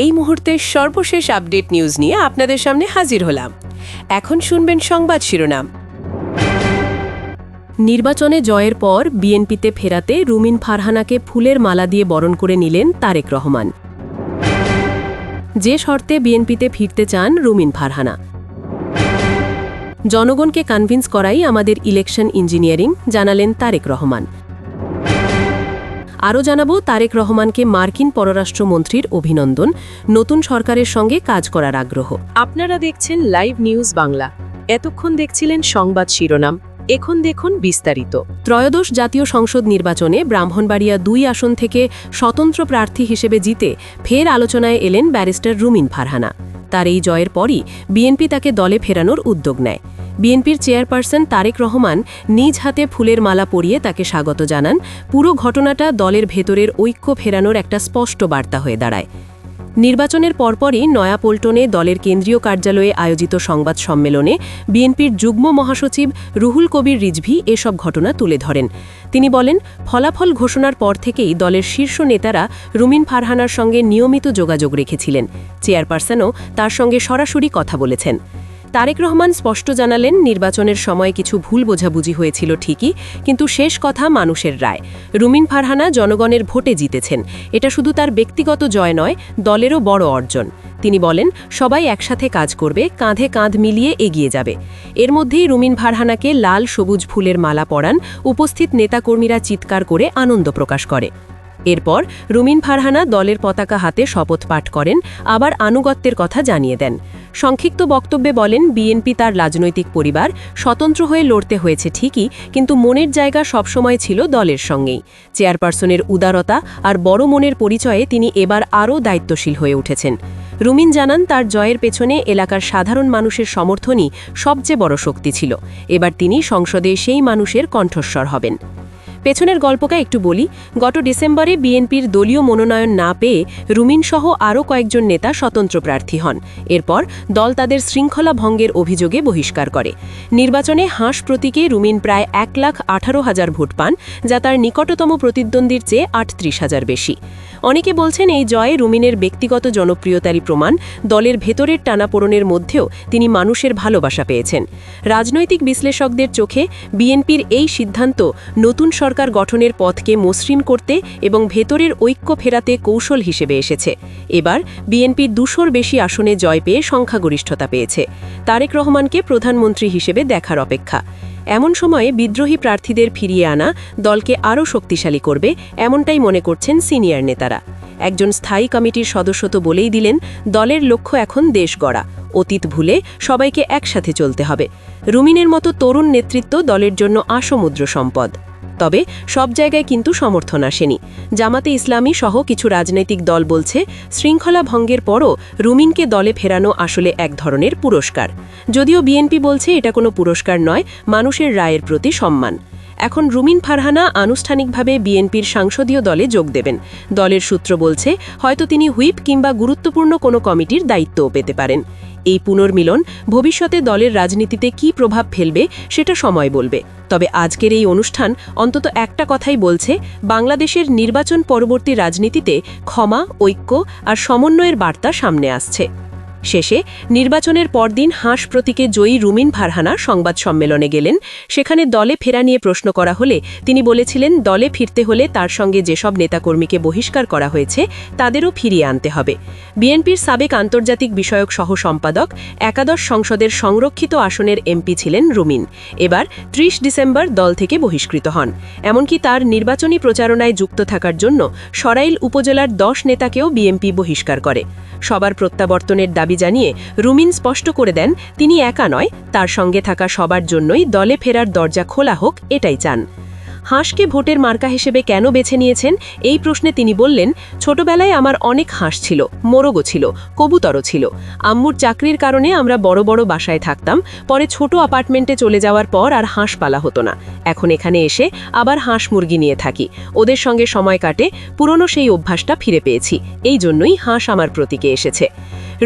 এই মুহূর্তের সর্বশেষ আপডেট নিউজ নিয়ে আপনাদের সামনে হাজির হলাম। এখন শুনবেন সংবাদ শিরোনাম। নির্বাচনে জয়ের পর বিএনপিতে ফেরাতে রুমিন ফারহানাকে ফুলের মালা দিয়ে বরণ করে নিলেন তারেক রহমান। যে শর্তে বিএনপিতে ফিরতে চান রুমিন ফারহানা। জনগণকে কনভিন্স করাই আমাদের ইলেকশন ইঞ্জিনিয়ারিং, জানালেন তারেক রহমান। আরও জানাবো তারেক রহমানকে মার্কিন পররাষ্ট্রমন্ত্রীর অভিনন্দন, নতুন সরকারের সঙ্গে কাজ করার আগ্রহ। আপনারা দেখছেন লাইভ নিউজ বাংলা। এতক্ষণ দেখছিলেন সংবাদ শিরোনাম, এখন দেখুন বিস্তারিত। ত্রয়োদশ জাতীয় সংসদ নির্বাচনে ব্রাহ্মণবাড়িয়া ২ আসন থেকে স্বতন্ত্র প্রার্থী হিসেবে জিতে ফের আলোচনায় এলেন ব্যারিস্টার রুমিন ফারহানা। তার এই জয়ের পরই বিএনপি তাকে দলে ফেরানোর উদ্যোগ নেয়। বিএনপির চেয়ারপারসন তারেক রহমান নিজ হাতে ফুলের মালা পরিয়ে তাকে স্বাগত জানান। পুরো ঘটনাটা দলের ভেতরের ঐক্য ফেরানোর একটা স্পষ্ট বার্তা হয়ে দাঁড়ায়। নির্বাচনের পরপরই নয়াপল্টনে দলের কেন্দ্রীয় কার্যালয়ে আয়োজিত সংবাদ সম্মেলনে বিএনপির যুগ্ম মহাসচিব রুহুল কবির রিজভী এসব ঘটনা তুলে ধরেন। তিনি বলেন, ফলাফল ঘোষণার পর থেকেই দলের শীর্ষ নেতারা রুমিন ফারহানার সঙ্গে নিয়মিত যোগাযোগ রেখেছিলেন। চেয়ারপারসনও তার সঙ্গে সরাসরি কথা বলেছেন। তারেক রহমান স্পষ্ট জানালেন, নির্বাচনের সময় কিছু ভুল বোঝাবুঝি হয়েছিল ঠিকই, কিন্তু শেষ কথা মানুষের রায়। রুমিন ফারহানা জনগণের ভোটে জিতেছেন। এটা শুধু তার ব্যক্তিগত জয় নয়, দলেরও বড় অর্জন। তিনি বলেন, সবাই একসাথে কাজ করবে, কাঁধে কাঁধ মিলিয়ে এগিয়ে যাবে। এর মধ্যেই রুমিন ফারহানাকে লাল সবুজ ফুলের মালা পরান উপস্থিত নেতাকর্মীরা চিৎকার করে আনন্দ প্রকাশ করে। এরপর রুমিন ফারহানা দলের পতাকা হাতে শপথ পাঠ করেন, আবার আনুগত্যের কথা জানিয়ে দেন। সংক্ষিপ্ত বক্তব্যে বলেন, বিএনপি তার রাজনৈতিক পরিবার, স্বতন্ত্র হয়ে লড়তে হয়েছে ঠিকই, কিন্তু মনের জায়গা সবসময় ছিল দলের সঙ্গেই। চেয়ারপারসনের উদারতা আর বড় মনের পরিচয়ে তিনি এবার আরও দায়িত্বশীল হয়ে উঠেছেন। রুমিন জানান, তার জয়ের পেছনে এলাকার সাধারণ মানুষের সমর্থনই সবচেয়ে বড় শক্তি ছিল। এবার তিনি সংসদে সেই মানুষের কণ্ঠস্বর হবেন। পেছনের গল্পটা একটু বলি। গত ডিসেম্বরে বিএনপির দলীয় মনোনয়ন না পেয়ে রুমিনসহ আরও কয়েকজন নেতা স্বতন্ত্র প্রার্থী হন। এরপর দল তাদের শৃঙ্খলা ভঙ্গের অভিযোগে বহিষ্কার করে। নির্বাচনে হাঁস প্রতীকে রুমিন প্রায় 1,18,000 ভোট পান, যা তার নিকটতম প্রতিদ্বন্দ্বীর চেয়ে 38,000 বেশি। অনেকে বলছেন, এই জয়ে রুমিনের ব্যক্তিগত জনপ্রিয়তারই প্রমাণ। দলের ভেতরের টানাপোড়েনের মধ্যেও তিনি মানুষের ভালোবাসা পেয়েছেন। রাজনৈতিক বিশ্লেষকদের চোখে বিএনপির এই সিদ্ধান্ত নতুন সরকার গঠনের পথকে মসৃণ করতে এবং ভেতরের ঐক্য ফেরাতে কৌশল হিসেবে এসেছে। এবার বিএনপি 200-র বেশি আসনে জয় পেয়ে সংখ্যাগরিষ্ঠতা পেয়েছে। তারেক রহমানকে প্রধানমন্ত্রী হিসেবে দেখার অপেক্ষা। এমন সময়ে বিদ্রোহী প্রার্থীদের ফিরিয়ে আনা দলকে আরও শক্তিশালী করবে, এমনটাই মনে করছেন সিনিয়র নেতারা। একজন স্থায়ী কমিটির সদস্য তো বলেই দিলেন, দলের লক্ষ্য এখন দেশ গড়া, অতীত ভুলে সবাইকে একসাথে চলতে হবে। রুমিনের মতো তরুণ নেতৃত্ব দলের জন্য আসমুদ্র সম্পদ। তবে সব জায়গায় কিন্তু সমর্থন আসেনি। জামাতে ইসলামী সহ কিছু রাজনৈতিক দল বলছে, শৃঙ্খলা ভঙ্গের পরও রুমিনকে দলে ফেরানো আসলে এক ধরনের পুরস্কার। যদিও বিএনপি বলছে এটা কোনো পুরস্কার নয়, মানুষের রায়ের প্রতি সম্মান। এখন রুমিন ফারহানা আনুষ্ঠানিকভাবে বিএনপির সংসদীয় দলে যোগ দেবেন। দলের সূত্র বলছে, হয়তো তিনি হুইপ কিংবা গুরুত্বপূর্ণ কোনো কমিটির দায়িত্বও পেতে পারেন। এই পুনর্মিলন ভবিষ্যতে দলের রাজনীতিতে কী প্রভাব ফেলবে সেটা সময় বলবে। তবে আজকের এই অনুষ্ঠান অন্তত একটা কথাই বলছে, বাংলাদেশের নির্বাচন পরবর্তী রাজনীতিতে ক্ষমা, ঐক্য আর সমন্বয়ের বার্তা সামনে আসছে। শেষে নির্বাচনের পরদিন হাঁস প্রতীকে জয়ী রুমিন ফারহানা সংবাদ সম্মেলনে গেলেন। সেখানে দলে ফেরা নিয়ে প্রশ্ন করা হলে তিনি বলেছিলেন, দলে ফিরতে হলে তার সঙ্গে যেসব নেতাকর্মীকে বহিষ্কার করা হয়েছে তাদেরও ফিরিয়ে আনতে হবে। বিএনপির সাবেক আন্তর্জাতিক বিষয়ক সহ সম্পাদক, একাদশ সংসদের সংরক্ষিত আসনের এমপি ছিলেন রুমিন। এবার 30 ডিসেম্বর দল থেকে বহিষ্কৃত হন। এমনকি তার নির্বাচনী প্রচারণায় যুক্ত থাকার জন্য সরাইল উপজেলার 10 নেতাকেও বিএনপি বহিষ্কার করে। সবার প্রত্যাবর্তনের দাবি জানিয়ে রুমিন স্পষ্ট করে দেন, তিনি একা নয়, তার সঙ্গে থাকা সবার জন্যই দলে ফেরার দরজা খোলা হোক, এটাই চান। হাঁসকে ভোটের মার্কা হিসেবে কেন বেছে নিয়েছেন এই প্রশ্নে তিনি বললেন, ছোটবেলায় আমার অনেক হাঁস ছিল, মোরগও ছিল, কবুতরও ছিল। আম্মুর চাকরির কারণে আমরা বড় বড় বাসায় থাকতাম। পরে ছোট অ্যাপার্টমেন্টে চলে যাওয়ার পর আর হাঁস পালা হতো না। এখন এখানে এসে আবার হাঁস মুরগি নিয়ে থাকি, ওদের সঙ্গে সময় কাটে, পুরনো সেই অভ্যাসটা ফিরে পেয়েছি। এই জন্যই হাঁস আমার প্রতীকে এসেছে।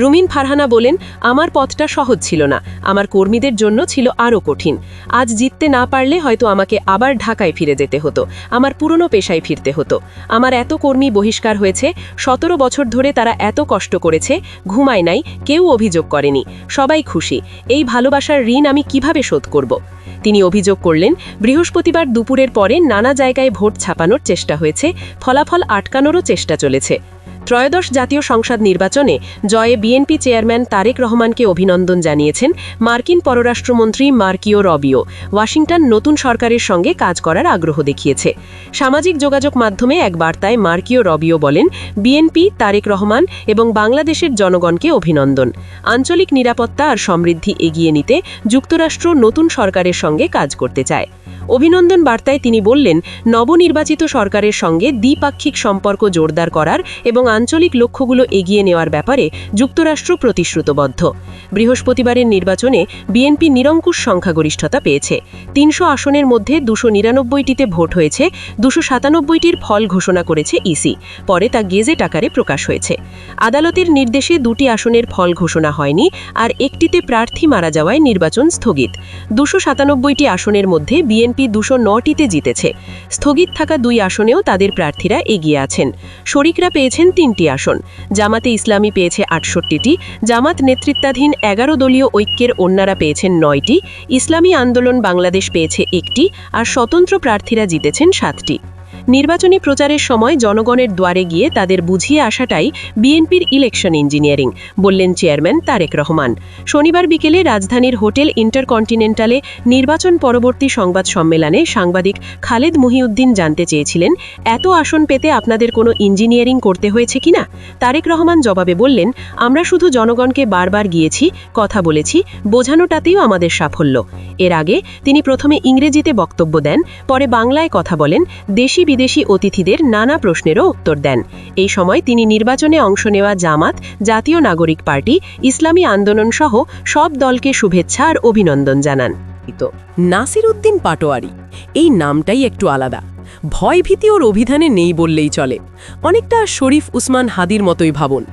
রুমিন ফারহানা বলেন, আমার পথটা সহজ ছিল না, আমার কর্মীদের জন্য ছিল আরও কঠিন। আজ জিততে না পারলে হয়তো আমাকে আবার ঢাকায় ফিরে যেতে হতো, আমার পুরনো পেশায় ফিরতে হতো। আমার এত কর্মী বহিষ্কার হয়েছে, 17 বছর ধরে তারা এত কষ্ট করেছে, ঘুমায় নাই, কেউ অভিযোগ করেনি, সবাই খুশি। এই ভালোবাসার ঋণ আমি কিভাবে শোধ করব? তিনি অভিযোগ করলেন, বৃহস্পতিবার দুপুরের পরে নানা জায়গায় ভোট ছাপানোর চেষ্টা হয়েছে, ফলাফল আটকানোরও চেষ্টা চলেছে। ত্রয়োদশ জাতীয় সংসদ নির্বাচনে জয়ে বিএনপি চেয়ারম্যান তারেক রহমানকে অভিনন্দন জানিয়েছেন মার্কিন পররাষ্ট্রমন্ত্রী মার্কিও রবিও। ওয়াশিংটন নতুন সরকারের সঙ্গে কাজ করার আগ্রহ দেখিয়েছে। সামাজিক যোগাযোগ মাধ্যমে এক বার্তায় মার্কিও রবিও বলেন, বিএনপি, তারেক রহমান এবং বাংলাদেশের জনগণকে অভিনন্দন। আঞ্চলিক নিরাপত্তা আর সমৃদ্ধি এগিয়ে নিতে যুক্তরাষ্ট্র নতুন সরকারের সঙ্গে কাজ করতে চায়। অভিনন্দন বার্তায় তিনি বললেন, নবনির্বাচিত সরকারের সঙ্গে দ্বিপাক্ষিক সম্পর্ক জোরদার করার এবং আঞ্চলিক লক্ষ্যগুলো এগিয়ে নেওয়ার ব্যাপারে যুক্তরাষ্ট্র প্রতিশ্রুতবদ্ধ। বৃহস্পতিবারের নির্বাচনে বিএনপি নিরঙ্কুশ সংখ্যাগরিষ্ঠতা পেয়েছে। 300 আসনের মধ্যে 299টিতে ভোট হয়েছে, 297টির ফল ঘোষণা করেছে ইসি। পরে তা গেজেট আকারে প্রকাশ হয়েছে। আদালতের নির্দেশে 2টি আসনের ফল ঘোষণা হয়নি, আর একটিতে প্রার্থী মারা যাওয়ায় নির্বাচন স্থগিত। 297টি আসনের মধ্যে বিএনপি 209টিতে জিতেছে। স্থগিত থাকা 2 আসনেও তাদের প্রার্থীরা এগিয়ে আছেন। শরিকরা পেয়েছেন 3টি আসন। জামাতে ইসলামী পেয়েছে 68টি, জামাত নেতৃত্বাধীন 11 দলীয় ঐক্যের অন্যরা পেয়েছেন 9টি, ইসলামী আন্দোলন বাংলাদেশ পেয়েছে 1টি, আর স্বতন্ত্র প্রার্থীরা জিতেছেন 7টি। নির্বাচনী প্রচারের সময় জনগণের দুয়ারে গিয়ে তাদের বুঝিয়ে আসাটাই বিএনপির ইলেকশন ইঞ্জিনিয়ারিং, বললেন চেয়ারম্যান তারেক রহমান। শনিবার বিকেলে রাজধানীর হোটেল ইন্টারকন্টিনেন্টালে নির্বাচন পরবর্তী সংবাদ সম্মেলনে সাংবাদিক খালেদ মুহিউদ্দিন জানতে চেয়েছিলেন, এত আসন পেতে আপনাদের কোনো ইঞ্জিনিয়ারিং করতে হয়েছে কিনা? তারেক রহমান জবাবে বললেন, আমরা শুধু জনগণকে বারবার গিয়েছি, কথা বলেছি, বোঝানোটাতেও আমাদের সাফল্য। এর আগে তিনি প্রথমে ইংরেজিতে বক্তব্য দেন, পরে বাংলায় কথা বলেন, দেশি বিদেশি অতিথিদের নানা প্রশ্নেরও উত্তর দেন। এই সময় তিনি নির্বাচনে অংশ নেওয়া জামাত, জাতীয় নাগরিক পার্টি, ইসলামী আন্দোলন সহ সব দলকে শুভেচ্ছা আর অভিনন্দন জানান। নাসির উদ্দিন পাটোয়ারি, এই নামটাই একটু আলাদা। ভয়ভীতি ওর অভিধানে নেই বললেই চলে। অনেকটা শরীফ উসমান হাদির মতোই ভাবুন।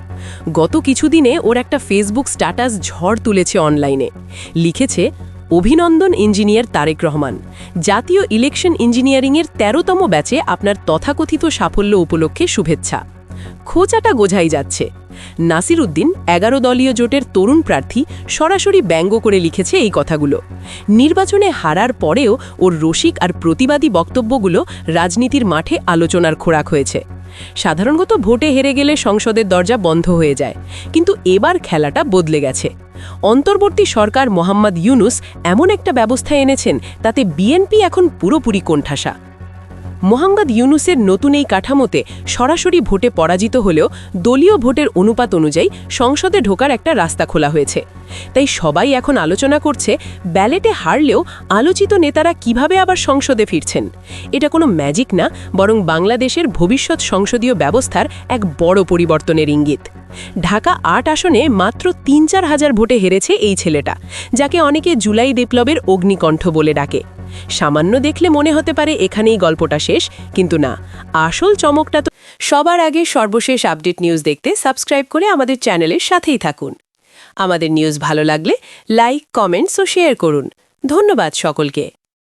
গত কিছুদিনে ওর একটা ফেসবুক স্ট্যাটাস ঝড় তুলেছে অনলাইনে। লিখেছে, অভিনন্দন ইঞ্জিনিয়ার তারেক রহমান, জাতীয় ইলেকশন ইঞ্জিনিয়ারিংয়ের 13তম ব্যাচে আপনার তথাকথিত সাফল্য উপলক্ষে শুভেচ্ছা। খোঁচাটা গোঝাই যাচ্ছে। নাসির উদ্দিন 11 দলীয় জোটের তরুণ প্রার্থী, সরাসরি ব্যঙ্গ করে লিখেছে এই কথাগুলো। নির্বাচনে হারার পরেও ওর রসিক আর প্রতিবাদী বক্তব্যগুলো রাজনীতির মাঠে আলোচনার খোরাক হয়েছে। সাধারণত ভোটে হেরে গেলে সংসদের দরজা বন্ধ হয়ে যায়, কিন্তু এবার খেলাটা বদলে গেছে। অন্তর্বর্তী সরকার মোহাম্মদ ইউনুস এমন একটা ব্যবস্থা এনেছেন, তাতে বিএনপি এখন পুরোপুরি কোণঠাসা। মোহাম্মদ ইউনুসের নতুন এই কাঠামোতে সরাসরি ভোটে পরাজিত হলেও দলীয় ভোটের অনুপাত অনুযায়ী সংসদে ঢোকার একটা রাস্তা খোলা হয়েছে। তাই সবাই এখন আলোচনা করছে, ব্যালেটে হারলেও আলোচিত নেতারা কিভাবে আবার সংসদে ফিরছেন। এটা কোনো ম্যাজিক না, বরং বাংলাদেশের ভবিষ্যৎ সংসদীয় ব্যবস্থার এক বড় পরিবর্তনের ইঙ্গিত। ঢাকা 8 আসনে মাত্র 3-4 হাজার ভোটে হেরেছে এই ছেলেটা, যাকে অনেকে জুলাই বিপ্লবের অগ্নিকণ্ঠ বলে ডাকে। সামান্য দেখলে মনে হতে পারে এখানেই গল্পটা শেষ, কিন্তু না, আসল চমকটা তো। সবার আগে সর্বশেষ আপডেট নিউজ দেখতে সাবস্ক্রাইব করে আমাদের চ্যানেলের সাথেই থাকুন। আমাদের নিউজ ভালো লাগলে লাইক, কমেন্টস ও শেয়ার করুন। ধন্যবাদ সকলকে।